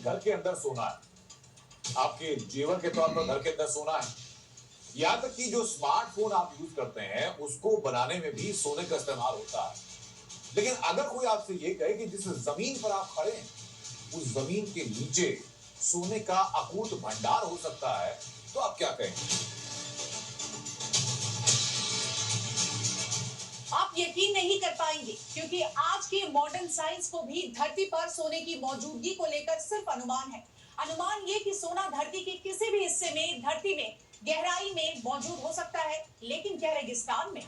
घर के अंदर सोना है, आपके जेवर के तौर पर घर के अंदर सोना है, यहाँ तक कि जो स्मार्टफोन आप यूज करते हैं उसको बनाने में भी सोने का इस्तेमाल होता है। लेकिन अगर कोई आपसे ये कहे कि जिस जमीन पर आप खड़े हैं उस जमीन के नीचे सोने का अकूत भंडार हो सकता है, तो आप क्या कहेंगे? आप यकीन नहीं कर पाएंगे क्योंकि आज के मॉडर्न साइंस को भी धरती पर सोने की मौजूदगी को लेकर सिर्फ अनुमान है। अनुमान ये कि सोना धरती के किसी भी हिस्से में धरती में गहराई में मौजूद हो सकता है, लेकिन क्या रेगिस्तान में?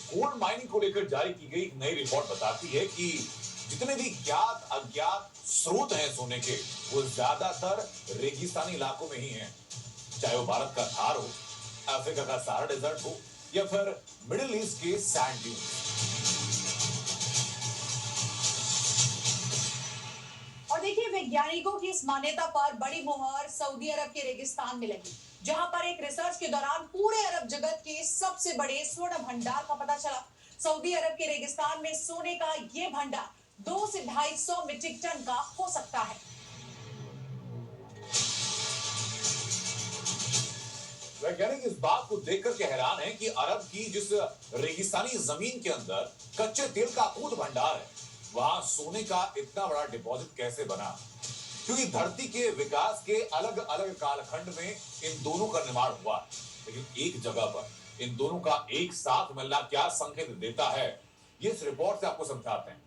गोल्ड माइनिंग को लेकर जारी की गई एक नई रिपोर्ट बताती है कि जितने भी ज्ञात अज्ञात स्रोत हैं सोने के, वो ज्यादातर रेगिस्तानी इलाकों में ही हैं। चाहे वो भारत का थार हो, अफ्रीका का सहारा डेजर्ट हो या फिर मिडिल ईस्ट के सैंड ड्यून्स। और देखिए, वैज्ञानिकों की इस मान्यता पर बड़ी मुहर सऊदी अरब के रेगिस्तान में लगी, जहां पर एक रिसर्च के दौरान पूरे अरब जगत के सबसे बड़े स्वर्ण भंडार का पता चला। सऊदी अरब के रेगिस्तान में सोने का ये भंडार 2 से 250 मीट्रिक टन का हो सकता है। वैज्ञानिक इस बात को देखकर के हैरान है कि अरब की जिस रेगिस्तानी जमीन के अंदर कच्चे तेल का अकूत भंडार है, वहां सोने का इतना बड़ा डिपॉजिट कैसे बना। क्योंकि धरती के विकास के अलग अलग कालखंड में इन दोनों का निर्माण हुआ, लेकिन एक जगह पर इन दोनों का एक साथ मिलना क्या संकेत देता है, ये इस रिपोर्ट से आपको समझाते हैं।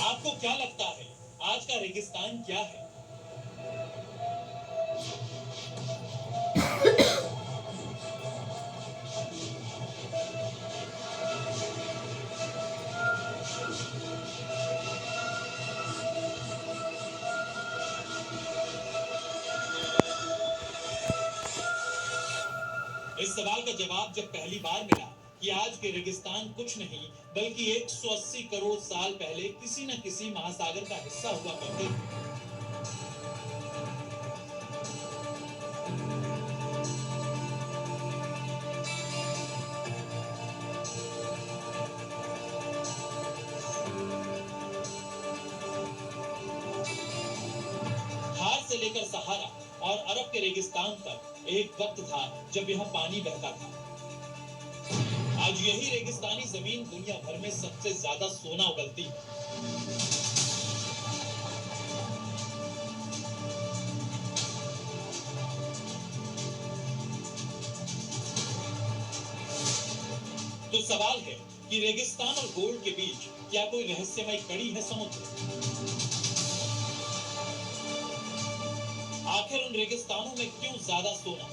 आपको क्या लगता है आज का रेगिस्तान क्या है? इस सवाल का जवाब जब पहली बार मिला कि आज के रेगिस्तान कुछ नहीं बल्कि 180 करोड़ साल पहले किसी न किसी महासागर का हिस्सा हुआ करते थे। थार से लेकर सहारा और अरब के रेगिस्तान तक एक वक्त था जब यहाँ पानी बहता था। आज यही रेगिस्तानी जमीन दुनिया भर में सबसे ज्यादा सोना उगलती है। तो सवाल है कि रेगिस्तान और गोल्ड के बीच क्या कोई रहस्यमय कड़ी है समुद्र? आखिर उन रेगिस्तानों में क्यों ज्यादा सोना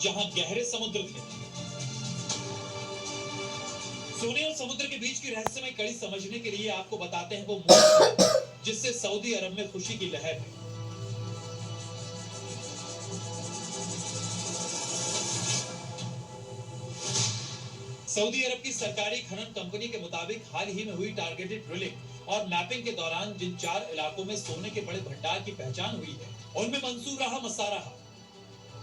जहां गहरे समुद्र थे? सोने और समुद्र के बीच की रहस्यमय कड़ी समझने के लिए आपको बताते हैं वो मोड़ जिससे सऊदी अरब में खुशी की लहर है। सऊदी अरब की सरकारी खनन कंपनी के मुताबिक हाल ही में हुई टारगेटेड ड्रिलिंग और मैपिंग के दौरान जिन 4 इलाकों में सोने के बड़े भंडार की पहचान हुई है, उनमें मंसूर रहा, मसाराहा,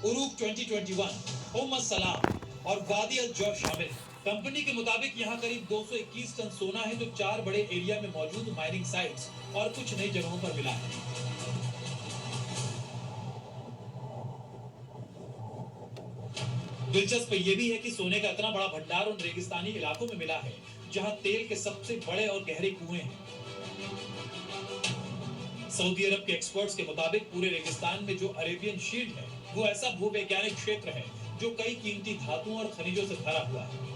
उरूक 2021, उम्म सलाम और वादी अल जौफ शामिल है। कंपनी के मुताबिक यहाँ करीब 221 टन सोना है जो 4 बड़े एरिया में मौजूद माइनिंग साइट्स और कुछ नई जगहों पर मिला है। दिलचस्प ये भी है कि सोने का इतना बड़ा भंडार उन रेगिस्तानी इलाकों में मिला है जहां तेल के सबसे बड़े और गहरे कुएं हैं। सऊदी अरब के एक्सपर्ट्स के मुताबिक पूरे रेगिस्तान में जो अरेबियन शील्ड है वो ऐसा भूवैज्ञानिक क्षेत्र है जो कई कीमती धातुओं और खनिजों से भरा हुआ है।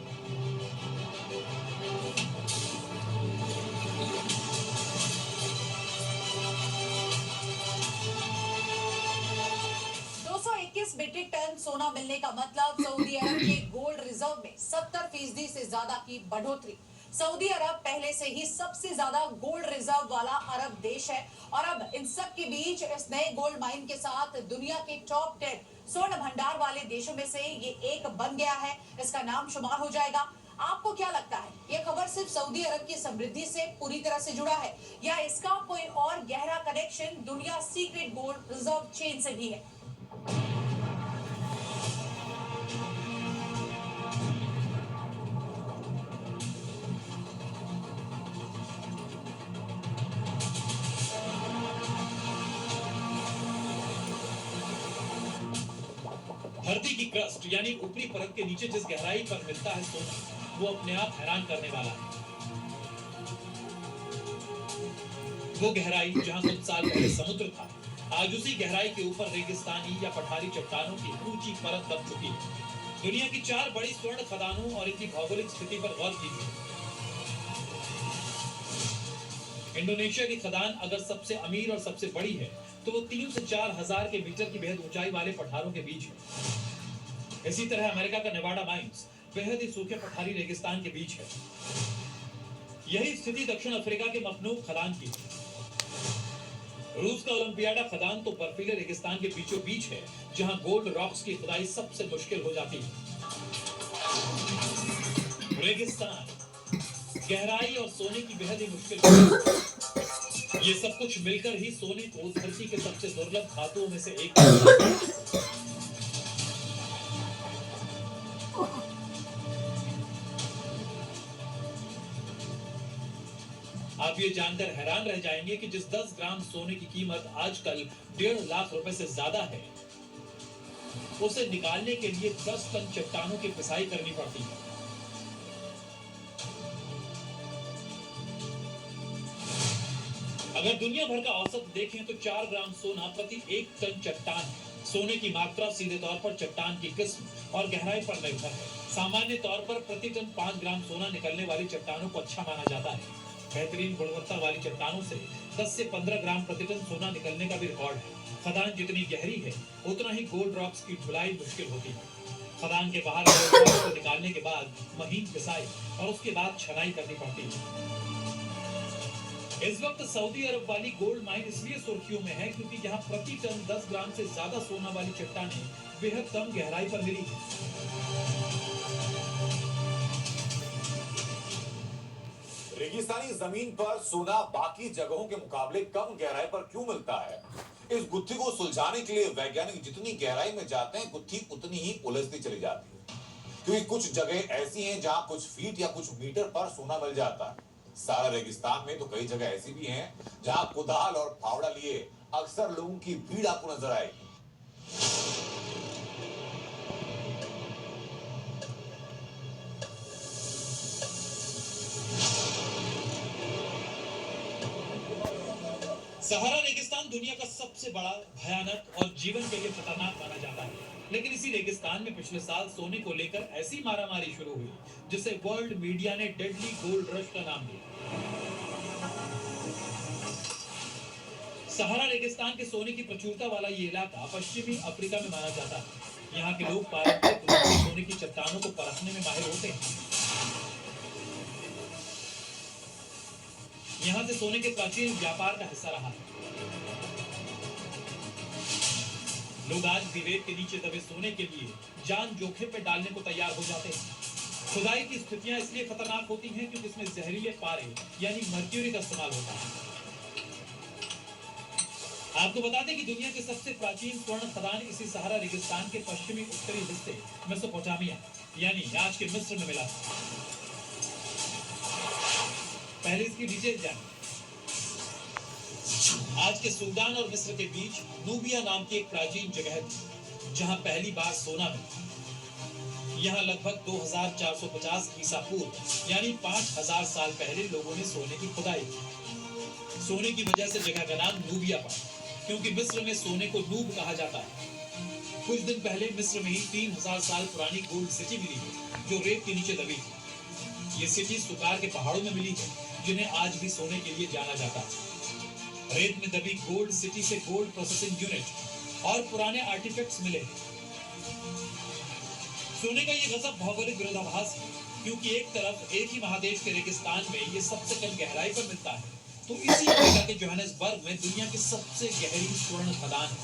मीट्रिक टन सोना मिलने का मतलब सऊदी अरब के गोल्ड रिजर्व में 70% से ज्यादा की बढ़ोतरी। सऊदी अरब पहले से ही सबसे ज्यादा गोल्ड रिजर्व वाला अरब देश है और अब इन सब के बीच इस नए गोल्ड माइन के साथ दुनिया के टॉप 10 स्वर्ण भंडार वाले देशों में से ये एक बन गया है। इसका नाम शुमार हो जाएगा। आपको क्या लगता है, ये खबर सिर्फ सऊदी अरब की समृद्धि से पूरी तरह से जुड़ा है या इसका कोई और गहरा कनेक्शन दुनिया सीक्रेट गोल्ड रिजर्व चेन से भी है? धरती की क्रस्ट यानी ऊपरी परत के नीचे जिस गहराई पर मिलता है सोना, वो अपने आप हैरान करने वाला है। वो गहराई जहां कुछ साल पहले समुद्र था, आज उसी गहराई के ऊपर रेगिस्तानी या पठारी चट्टानों की ऊंची परत दब चुकी है। दुनिया की 4 बड़ी स्वर्ण खदानों और इनकी भौगोलिक स्थिति पर गौर कीजिए। इंडोनेशिया की खदान अगर सबसे अमीर और सबसे बड़ी है, तो वो 3 से 4 हजार के मीटर की बेहद ऊंचाई वाले पठारों के बीच है। इसी तरह अमेरिका का नेवाडा माइंस बेहद ही सूखे पठारी रेगिस्तान के बीच है। यही स्थिति दक्षिण अफ्रीका के मखनूक खदान की है। रूस का ओलंपियाडा खदान तो बर्फीले रेगिस्तान के बीचों बीच है, जहां गोल्ड रॉक्स की खुदाई सबसे मुश्किल हो जाती है। रेगिस्तान, गहराई और सोने की बेहद ही मुश्किल, ये सब कुछ मिलकर ही सोने को धरती के सबसे दुर्लभ धातुओं में से एक है। आप ये जानकर हैरान रह जाएंगे कि जिस 10 ग्राम सोने की कीमत आजकल 1.5 लाख रुपए से ज्यादा है, उसे निकालने के लिए 10 टन चट्टानों की पिसाई करनी पड़ती है। अगर दुनिया भर का औसत देखें तो 4 ग्राम सोना प्रति 1 टन चट्टान है। सोने की मात्रा सीधे तौर पर चट्टान की किस्म और गहराई पर निर्भर है। सामान्य तौर पर प्रति टन 5 ग्राम सोना निकलने वाली चट्टानों को अच्छा माना जाता है। बेहतरीन गुणवत्ता वाली चट्टानों से 10 से 15 ग्राम प्रति टन सोना निकलने का भी रिकॉर्ड है। खदान जितनी गहरी है, उतना ही गोल्ड रॉक्स की ढुलाई मुश्किल होती है। खदान के बाहर गोल्ड रॉक्स को निकालने के बाद महीन पिसाई और उसके बाद छनाई करनी पड़ती है। इस वक्त सऊदी अरब वाली गोल्ड माइन इसलिए सुर्खियों में है क्योंकि यहाँ प्रति टन 10 ग्राम से ज्यादा सोना वाली चट्टानें बेहद कम गहराई पर मिली है। रेगिस्तानी जमीन पर सोना बाकी जगहों के मुकाबले कम गहराई पर क्यों मिलता है? इस गुत्थी को सुलझाने के लिए वैज्ञानिक जितनी गहराई में जाते हैं, गुत्थी उतनी ही उलझती चली जाती है। क्योंकि कुछ जगह ऐसी हैं जहां कुछ फीट या कुछ मीटर पर सोना मिल जाता है। सारा रेगिस्तान में तो कई जगह ऐसी भी हैं जहां कुदाल और फावड़ा लिए अक्सर लोगों की भीड़ आपको नजर आएगी। सहारा रेगिस्तान दुनिया का सबसे बड़ा, भयानक और जीवन के लिए खतरनाक माना जाता है। लेकिन इसी रेगिस्तान में पिछले साल सोने को लेकर ऐसी मारामारी शुरू हुई जिसे वर्ल्ड मीडिया ने डेडली गोल्ड रश का नाम दिया। सहारा रेगिस्तान के सोने की प्रचुरता वाला ये इलाका पश्चिमी अफ्रीका में माना जाता है। यहाँ के लोग पारंपरिक रूप से सोने की चट्टानों को परखने में माहिर होते हैं। यहाँ से सोने के प्राचीन व्यापार का हिस्सा रहा है। लोग आज भी रेत के नीचे दबे सोने के लिए जान जोखिम पे डालने को तैयार हो जाते हैं। खुदाई की स्थितियां इसलिए खतरनाक होती हैं क्योंकि इसमें जहरीले पारे यानी मर्क्यूरी का इस्तेमाल होता है। आपको बता दें कि दुनिया के सबसे प्राचीन स्वर्ण खदान इसी सहारा रेगिस्तान के पश्चिमी उत्तरी हिस्से मेसोपोटामिया यानी आज के मिस्र में मिला। पहले इसकी डिटेल जानिए। आज के सूडान और मिस्र के बीच नूबिया नाम की एक प्राचीन जगह थी जहां पहली बार सोना मिला। यहां लगभग 2450 ईसा पूर्व यानी 5000 साल पहले लोगों ने सोने की खुदाई की। सोने की वजह से जगह का नाम नूबिया पड़ा क्योंकि मिस्र में सोने को नूब कहा जाता है। कुछ दिन पहले मिस्र में ही 3000 साल पुरानी गोल्ड सिटी मिली है जो रेत के नीचे दबी थी। ये सिटी सुकार के पहाड़ों में मिली है जिन्हें आज भी सोने के लिए जाना जाता है। रेत में दबी गोल्ड सिटी से गोल्ड प्रोसेसिंग यूनिट और पुराने आर्टिफैक्ट्स मिले। सोने का ये गजब भौगोलिक विरोधाभास है क्योंकि एक तरफ एक ही महादेश के रेगिस्तान में ये सबसे कम गहराई पर मिलता है, तो इसी अफ्रीका के जोहानिसबर्ग में दुनिया की सबसे गहरी स्वर्ण खदान है।